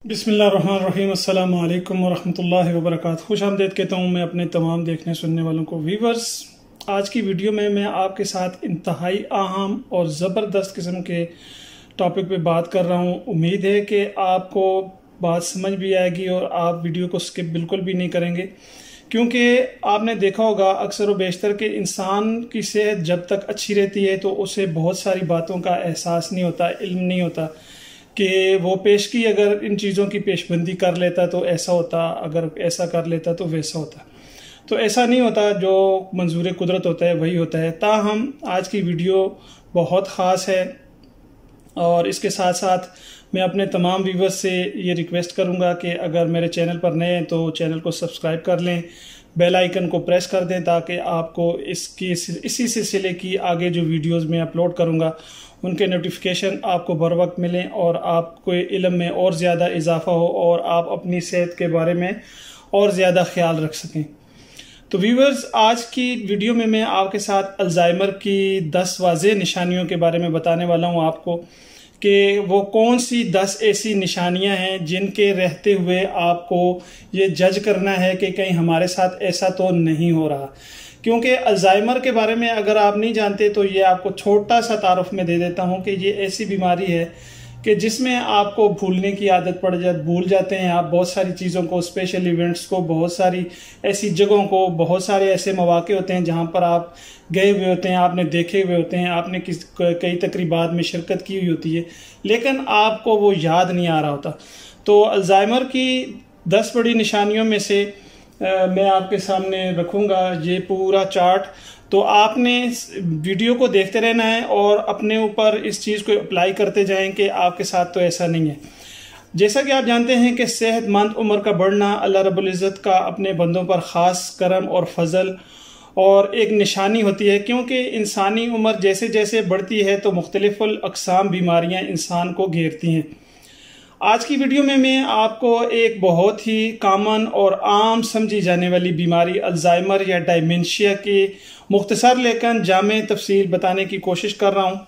बिस्मिल्लाहिर्रहमानिर्रहीम अस्सलाम वालेकुम वरहमतुल्लाहि वबरकातुहू। खुश आमदीद कहता हूँ मैं अपने तमाम देखने सुनने वालों को। वीवर्स, आज की वीडियो में मैं आपके साथ इंतहाई अहम और ज़बरदस्त किस्म के टॉपिक पे बात कर रहा हूँ। उम्मीद है कि आपको बात समझ भी आएगी और आप वीडियो को स्किप बिल्कुल भी नहीं करेंगे, क्योंकि आपने देखा होगा अक्सर व बेशतर के इंसान की सेहत जब तक अच्छी रहती है तो उसे बहुत सारी बातों का एहसास नहीं होता, इल्म नहीं होता कि वो पेशगी अगर इन चीज़ों की पेशबंदी कर लेता तो ऐसा होता, अगर ऐसा कर लेता तो वैसा होता। तो ऐसा नहीं होता, जो मंजूर कुदरत होता है वही होता है। ताहम आज की वीडियो बहुत ख़ास है और इसके साथ साथ मैं अपने तमाम व्यूवर्स से ये रिक्वेस्ट करूंगा कि अगर मेरे चैनल पर नए हैं तो चैनल को सब्सक्राइब कर लें, बेल आइकन को प्रेस कर दें ताकि आपको इसी सिलसिले की आगे जो वीडियोस मैं अपलोड करूंगा उनके नोटिफिकेशन आपको बर वक्त मिलें और आपको इल्म में और ज़्यादा इजाफा हो और आप अपनी सेहत के बारे में और ज़्यादा ख्याल रख सकें। तो व्यूवर्स, आज की वीडियो में मैं आपके साथ अल्जाइमर की 10 वाज़ेह निशानियों के बारे में बताने वाला हूं आपको कि वो कौन सी 10 ऐसी निशानियां हैं जिनके रहते हुए आपको ये जज करना है कि कहीं हमारे साथ ऐसा तो नहीं हो रहा। क्योंकि अल्जाइमर के बारे में अगर आप नहीं जानते तो ये आपको छोटा सा तारुफ में दे देता हूँ कि ये ऐसी बीमारी है कि जिसमें आपको भूलने की आदत पड़ जाती, भूल जाते हैं आप बहुत सारी चीज़ों को, स्पेशल इवेंट्स को, बहुत सारी ऐसी जगहों को, बहुत सारे ऐसे मौके होते हैं जहाँ पर आप गए हुए होते हैं, आपने देखे हुए होते हैं, आपने कई तकरीबात में शिरकत की हुई होती है, लेकिन आपको वो याद नहीं आ रहा होता। तो अल्जाइमर की 10 बड़ी निशानियों में से मैं आपके सामने रखूँगा ये पूरा चार्ट। तो आपने वीडियो को देखते रहना है और अपने ऊपर इस चीज़ को अप्लाई करते जाएं कि आपके साथ तो ऐसा नहीं है। जैसा कि आप जानते हैं कि सेहतमंद उम्र का बढ़ना अल्लाह रब्बुल इज़्ज़त का अपने बंदों पर ख़ास करम और फजल और एक निशानी होती है, क्योंकि इंसानी उम्र जैसे जैसे बढ़ती है तो मुख्तलिफ़ुल अक़साम बीमारियाँ इंसान को घेरती हैं। आज की वीडियो में मैं आपको एक बहुत ही कॉमन और आम समझी जाने वाली बीमारी अल्जाइमर या डायमेंशिया की मुख्तसर लेकिन जामे तफसील बताने की कोशिश कर रहा हूँ।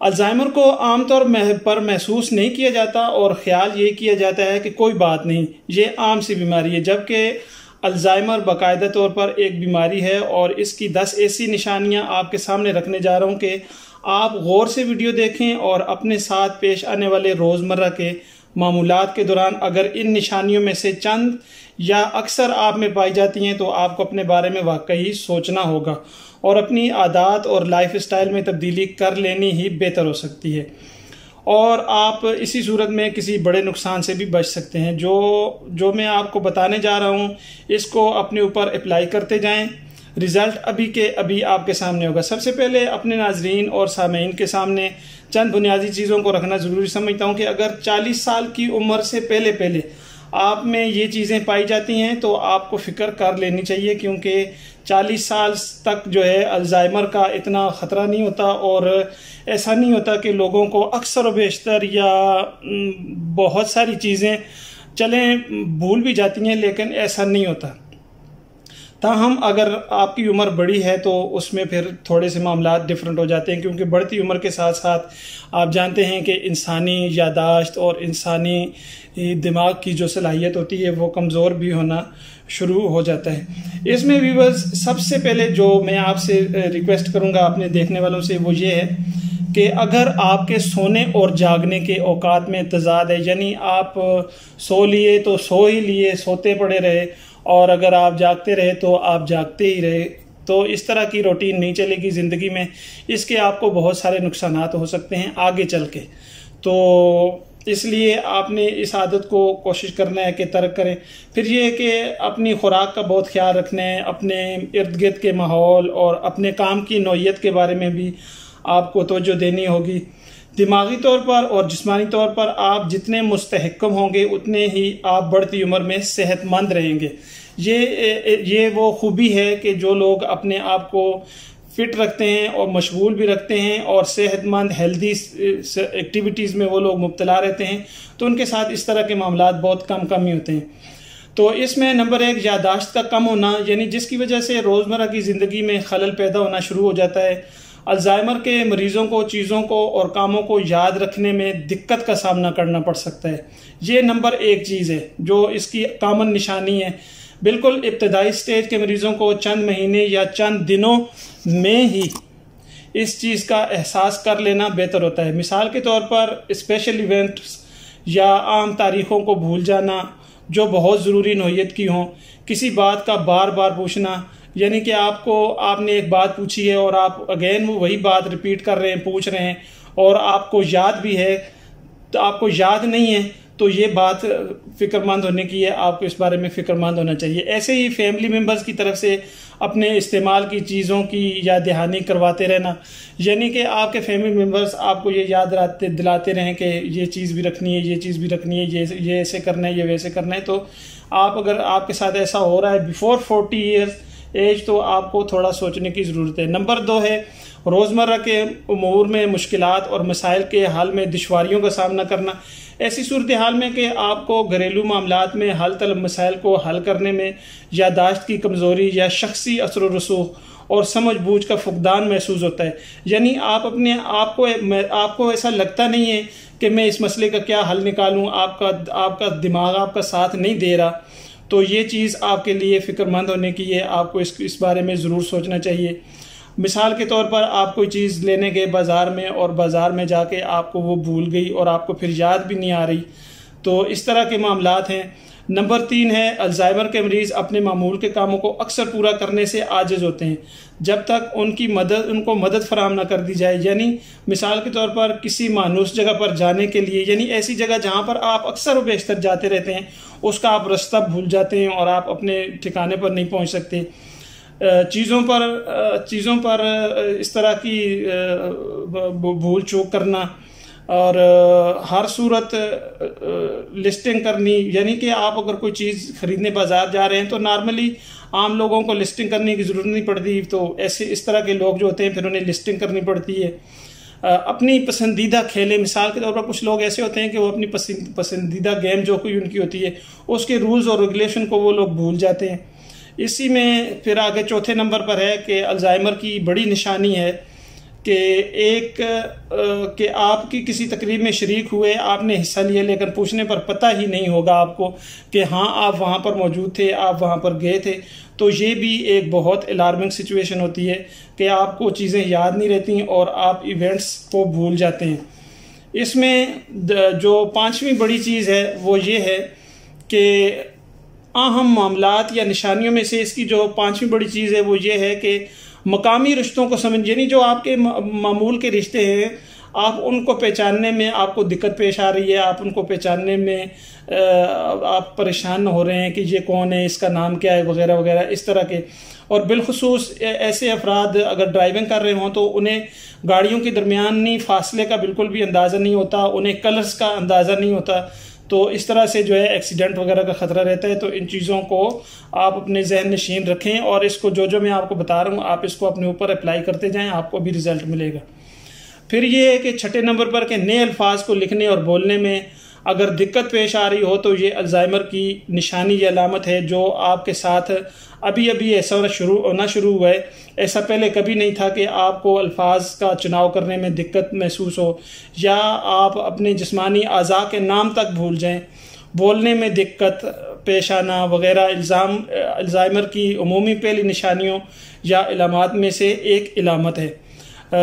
अल्जाइमर को आमतौर पर महसूस नहीं किया जाता और ख्याल ये किया जाता है कि कोई बात नहीं, ये आम सी बीमारी है, जबकि अल्जाइमर बाकायदा तौर पर एक बीमारी है और इसकी 10 ऐसी निशानियाँ आपके सामने रखने जा रहा हूँ कि आप गौर से वीडियो देखें और अपने साथ पेश आने वाले रोज़मर्रा के मामूलात के दौरान अगर इन निशानियों में से चंद या अक्सर आप में पाई जाती हैं तो आपको अपने बारे में वाकई सोचना होगा और अपनी आदत और लाइफ स्टाइल में तब्दीली कर लेनी ही बेहतर हो सकती है और आप इसी सूरत में किसी बड़े नुकसान से भी बच सकते हैं। जो मैं आपको बताने जा रहा हूँ इसको अपने ऊपर अप्लाई करते जाएं, रिज़ल्ट अभी के अभी आपके सामने होगा। सबसे पहले अपने नाजरीन और सामीन के सामने चंद बुनियादी चीज़ों को रखना ज़रूरी समझता हूँ कि अगर 40 साल की उम्र से पहले आप में ये चीज़ें पाई जाती हैं तो आपको फ़िक्र कर लेनी चाहिए, क्योंकि 40 साल तक जो है अल्जाइमर का इतना ख़तरा नहीं होता और ऐसा नहीं होता कि लोगों को अक्सर व बेशतर या बहुत सारी चीज़ें चलें भूल भी जाती हैं, लेकिन ऐसा नहीं होता। ताहम अगर आपकी उम्र बड़ी है तो उसमें फिर थोड़े से मामला डिफरेंट हो जाते हैं, क्योंकि बढ़ती उम्र के साथ साथ आप जानते हैं कि इंसानी यादाश्त और इंसानी दिमाग की जो सलाहियत होती है वो कमज़ोर भी होना शुरू हो जाता है। इसमें व्यूअर्स, सबसे पहले जो मैं आपसे रिक्वेस्ट करूंगा अपने देखने वालों से वो ये है कि अगर आपके सोने और जागने के औकात में तजाद है, यानी आप सो लिए तो सो ही लिए, सोते पड़े रहे, और अगर आप जागते रहे तो आप जागते ही रहे, तो इस तरह की रूटीन नहीं चलेगी ज़िंदगी में। इसके आपको बहुत सारे नुकसानात हो सकते हैं आगे चल के। तो इसलिए आपने इस आदत को कोशिश करना है कि तर्क करें। फिर ये है कि अपनी खुराक का बहुत ख्याल रखना है, अपने इर्द गिर्द के माहौल और अपने काम की नौइयत के बारे में भी आपको तवज्जो देनी होगी। दिमागी तौर पर और जिस्मानी तौर पर आप जितने मुस्तहकम होंगे उतने ही आप बढ़ती उम्र में सेहतमंद रहेंगे। ये वो खूबी है कि जो लोग अपने आप को फिट रखते हैं और मशगूल भी रखते हैं और सेहतमंद हेल्दी एक्टिविटीज़ में वो लोग मुब्तला रहते हैं, तो उनके साथ इस तरह के मामलात बहुत कम ही होते हैं। तो इसमें नंबर 1 यादाश्त का कम होना, यानी जिसकी वजह से रोज़मर्रा की ज़िंदगी में खलल पैदा होना शुरू हो जाता है। अल्जाइमर के मरीजों को चीज़ों को और कामों को याद रखने में दिक्कत का सामना करना पड़ सकता है। ये नंबर 1 चीज़ है जो इसकी कॉमन निशानी है। बिल्कुल इब्तदाई स्टेज के मरीजों को चंद महीने या चंद दिनों में ही इस चीज़ का एहसास कर लेना बेहतर होता है। मिसाल के तौर पर स्पेशल इवेंट्स या आम तारीख़ों को भूल जाना जो बहुत ज़रूरी नोयत की हों, किसी बात का बार बार पूछना, यानी कि आपने एक बात पूछी है और आप अगेन वही बात रिपीट कर रहे हैं, पूछ रहे हैं और आपको याद भी है तो आपको याद नहीं है, तो ये बात फ़िक्रमंद होने की है, आपको इस बारे में फ़िक्रमंद होना चाहिए। ऐसे ही फैमिली मेम्बर्स की तरफ से अपने इस्तेमाल की चीज़ों की याद दहानी करवाते रहना, यानी कि आपके फैमिली मेम्बर्स आपको ये याद दिलाते रहें कि ये चीज़ भी रखनी है, ये चीज़ भी रखनी है, ये ऐसे करना है, ये वैसे करना है। तो अगर आपके साथ ऐसा हो रहा है बिफोर 40 ईयर्स एज, तो आपको थोड़ा सोचने की ज़रूरत है। नंबर 2 है रोज़मर्रा के उमूर में मुश्किलात और मसाइल के हल में दुश्वारियों का सामना करना। ऐसी सूरत हाल में कि आपको घरेलू मामलात में हल तलब मसाइल को हल करने में यादाश्त की कमज़ोरी या शख्सी असर व रसूख और समझ बूझ का फुकदान महसूस होता है, यानी आप अपने आपको ऐसा लगता नहीं है कि मैं इस मसले का क्या हल निकालूं, आपका दिमाग आपका साथ नहीं दे रहा। तो ये चीज़ आपके लिए फ़िक्रमंद होने की है, आपको इस बारे में ज़रूर सोचना चाहिए। मिसाल के तौर पर आप कोई चीज़ लेने गए बाज़ार में और बाज़ार में जाके आपको वो भूल गई और आपको फिर याद भी नहीं आ रही, तो इस तरह के मामलात हैं। नंबर 3 है अल्जाइमर के मरीज़ अपने मामूल के कामों को अक्सर पूरा करने से आजिज़ होते हैं जब तक उनको मदद फराहम न कर दी जाए, यानी मिसाल के तौर पर किसी मानूस जगह पर जाने के लिए, यानी ऐसी जगह जहाँ पर आप अक्सर बेशतर जाते रहते हैं, उसका आप रास्ता भूल जाते हैं और आप अपने ठिकाने पर नहीं पहुँच सकते। चीज़ों पर इस तरह की भूल चूक करना और हर सूरत लिस्टिंग करनी, यानी कि आप अगर कोई चीज़ ख़रीदने बाज़ार जा रहे हैं तो नॉर्मली आम लोगों को लिस्टिंग करने की ज़रूरत नहीं पड़ती, तो इस तरह के लोग जो होते हैं फिर उन्हें लिस्टिंग करनी पड़ती है। अपनी पसंदीदा खेलें, मिसाल के तौर पर कुछ लोग ऐसे होते हैं कि वो अपनी पसंदीदा गेम जो कोई उनकी होती है उसके रूल्स और रेगुलेशन को वो लोग भूल जाते हैं। इसी में फिर आगे चौथे नंबर पर है कि अल्जाइमर की बड़ी निशानी है कि आपकी किसी तकरीब में शरीक हुए, आपने हिस्सा लिया, लेकिन पूछने पर पता ही नहीं होगा आपको कि हाँ आप वहाँ पर मौजूद थे, आप वहाँ पर गए थे। तो ये भी एक बहुत अलार्मिंग सिचुएशन होती है कि आपको चीज़ें याद नहीं रहती और आप इवेंट्स को भूल जाते हैं। इसमें जो 5वीं बड़ी चीज़ है वो ये है कि अहम मामलात या निशानियों में से इसकी जो 5वीं बड़ी चीज़ है वो ये है कि मकामी रिश्तों को समझ, यानी जो आपके मामूल के रिश्ते हैं आप उनको पहचानने में आपको दिक्कत पेश आ रही है, आप उनको पहचानने में आप परेशान हो रहे हैं कि ये कौन है, इसका नाम क्या है, वगैरह वगैरह इस तरह के। और बिलखुसूस ऐसे अफराद अगर ड्राइविंग कर रहे हों तो उन्हें गाड़ियों के दरमियानी फासले का बिल्कुल भी अंदाज़ा नहीं होता, उन्हें कलर्स का अंदाज़ा नहीं होता, तो इस तरह से जो है एक्सीडेंट वगैरह का ख़तरा रहता है। तो इन चीज़ों को आप अपने जहन नशीन रखें और इसको जो मैं आपको बता रहा हूँ आप इसको अपने ऊपर अप्लाई करते जाएं, आपको भी रिज़ल्ट मिलेगा। फिर ये है कि 6ठे नंबर पर के नए अल्फाज को लिखने और बोलने में अगर दिक्कत पेश आ रही हो तो ये अल्जाइमर की निशानी या अलामत है जो आपके साथ अभी ऐसा होना शुरू हुआ है। ऐसा पहले कभी नहीं था कि आपको अल्फाज का चुनाव करने में दिक्कत महसूस हो या आप अपने जिस्मानी अज़ा के नाम तक भूल जाएं, बोलने में दिक्कत पेश आना वगैरह अल्जाइमर की उमूमी पहली निशानियों या इलामात में से एक इलामत है।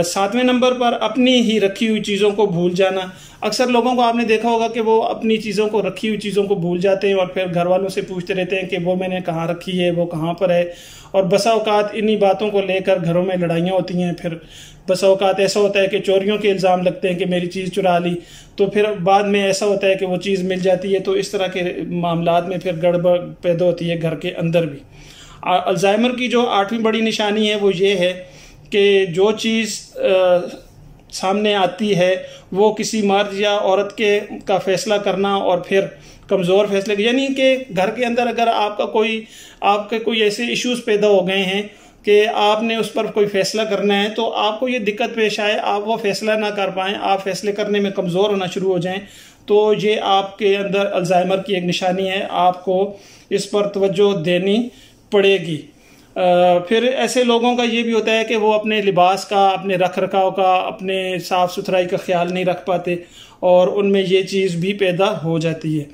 7वें नंबर पर अपनी ही रखी हुई चीज़ों को भूल जाना। अक्सर लोगों को आपने देखा होगा कि वो अपनी चीज़ों को, रखी हुई चीज़ों को भूल जाते हैं और फिर घर वालों से पूछते रहते हैं कि वो मैंने कहाँ रखी है, वो कहाँ पर है। और बसा औकात इन्हीं बातों को लेकर घरों में लड़ाइयाँ होती हैं। फिर बसा औकात ऐसा होता है कि चोरियों के इल्ज़ाम लगते हैं कि मेरी चीज़ चुरा ली, तो फिर बाद में ऐसा होता है कि वो चीज़ मिल जाती है। तो इस तरह के मामलात में फिर गड़बड़ पैदा होती है घर के अंदर भी। अल्जाइमर की जो 8वीं बड़ी निशानी है वो ये है कि जो चीज़ सामने आती है वो किसी मर्द या औरत का फैसला करना और फिर कमज़ोर फैसले, यानी कि घर के अंदर अगर आपके कोई ऐसे इश्यूज़ पैदा हो गए हैं कि आपने उस पर कोई फैसला करना है तो आपको ये दिक्कत पेश आए, आप वो फैसला ना कर पाएँ, आप फैसले करने में कमज़ोर होना शुरू हो जाएं, तो ये आपके अंदर अल्जाइमर की एक निशानी है, आपको इस पर तवज्जो देनी पड़ेगी। फिर ऐसे लोगों का ये भी होता है कि वो अपने लिबास का, अपने रख रखाव का, अपने साफ़ सुथराई का ख्याल नहीं रख पाते और उनमें ये चीज़ भी पैदा हो जाती है।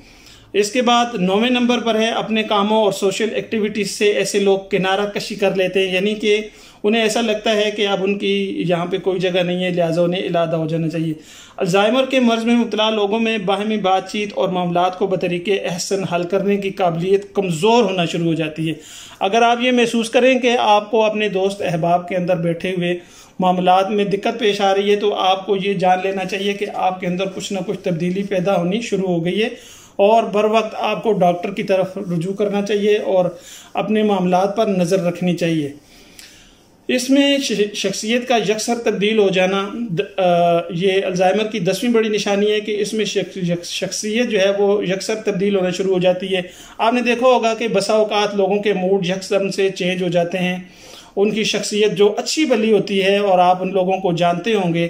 इसके बाद 9वें नंबर पर है अपने कामों और सोशल एक्टिविटीज़ से ऐसे लोग किनारा कशी कर लेते हैं, यानी कि उन्हें ऐसा लगता है कि अब उनकी यहाँ पे कोई जगह नहीं है, लिहाजा उन्हें इलादा हो जाना चाहिए। अल्जाइमर के मर्ज में मुब्तला लोगों में बाहमी बातचीत और मामलात को बतरीके अहसन हल करने की काबिलियत कमज़ोर होना शुरू हो जाती है। अगर आप ये महसूस करें कि आपको अपने दोस्त अहबाब के अंदर बैठे हुए मामलात में दिक्कत पेश आ रही है, तो आपको ये जान लेना चाहिए कि आपके अंदर कुछ ना कुछ तब्दीली पैदा होनी शुरू हो गई है और बर वक्त आपको डॉक्टर की तरफ रुजू करना चाहिए और अपने मामलात पर नज़र रखनी चाहिए। इसमें शख्सियत का यकसर तब्दील हो जाना, ये अल्जाइमर की 10वीं बड़ी निशानी है कि इसमें शख्सियत जो है वो यकसर तब्दील होना शुरू हो जाती है। आपने देखा होगा कि बसा औकात लोगों के मूड यकसर से चेंज हो जाते हैं, उनकी शख्सियत जो अच्छी भली होती है और आप उन लोगों को जानते होंगे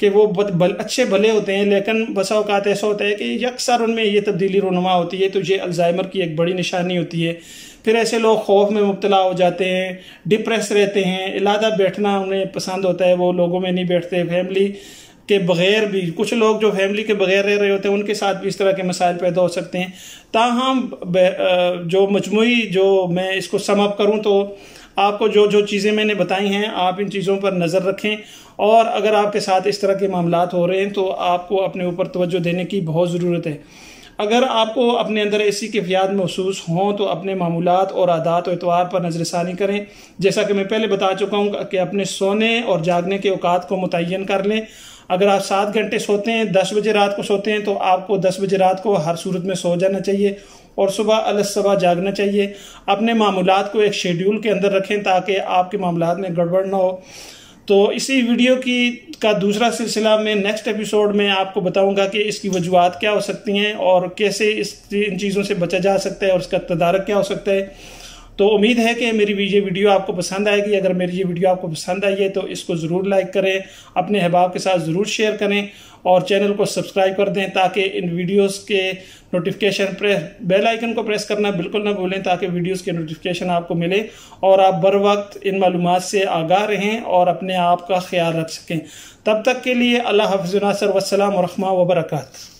कि वो अच्छे भले होते हैं, लेकिन बसा औकात ऐसा होता है कि यकसर उनमें ये तब्दीली रुनुमा होती है, तो ये अल्जाइमर की एक बड़ी निशानी होती है। फिर ऐसे लोग खौफ में मुब्तला हो जाते हैं, डिप्रेस रहते हैं, इलादा बैठना उन्हें पसंद होता है, वो लोगों में नहीं बैठते, फैमिली के बगैर भी। कुछ लोग जो फैमिली के बगैर रह रहे होते हैं उनके साथ भी इस तरह के मसाइल पैदा हो सकते हैं। ताहम जो मजमूई जो मैं इसको सम अप करूँ तो आपको जो जो चीज़ें मैंने बताई हैं, आप इन चीज़ों पर नज़र रखें और अगर आपके साथ इस तरह के मामलात हो रहे हैं तो आपको अपने ऊपर तवज्जो देने की बहुत ज़रूरत है। अगर आपको अपने अंदर ऐसी कैफियत महसूस हों तो अपने मामूलात और आदात और एतवार पर नज़रसानी करें। जैसा कि मैं पहले बता चुका हूँ कि अपने सोने और जागने के औकात को मुतय्यन कर लें। अगर आप 7 घंटे सोते हैं, 10 बजे रात को सोते हैं, तो आपको 10 बजे रात को हर सूरत में सो जाना चाहिए और सुबह अलसबा जागना चाहिए। अपने मामूलात को एक शेड्यूल के अंदर रखें ताकि आपके मामलात में गड़बड़ ना हो। तो इसी वीडियो का दूसरा सिलसिला में नेक्स्ट एपिसोड में आपको बताऊंगा कि इसकी वजूहात क्या हो सकती हैं और कैसे इन चीज़ों से बचा जा सकता है और इसका तदारक क्या हो सकता है। तो उम्मीद है कि मेरी ये वीडियो आपको पसंद आएगी। अगर मेरी ये वीडियो आपको पसंद आई है तो इसको ज़रूर लाइक करें, अपने अहबाब के साथ ज़रूर शेयर करें और चैनल को सब्सक्राइब कर दें ताकि इन वीडियोस के नोटिफिकेशन बेल आइकन को प्रेस करना बिल्कुल ना भूलें ताकि वीडियोस के नोटिफिकेशन आपको मिले और आप बर वक्त इन मालूमात से आगाह रहें और अपने आप का ख्याल रख सकें। तब तक के लिए अल्लाह हाफ़िज़, वस्सलाम व रहमतुल्लाहि व बरकातहू।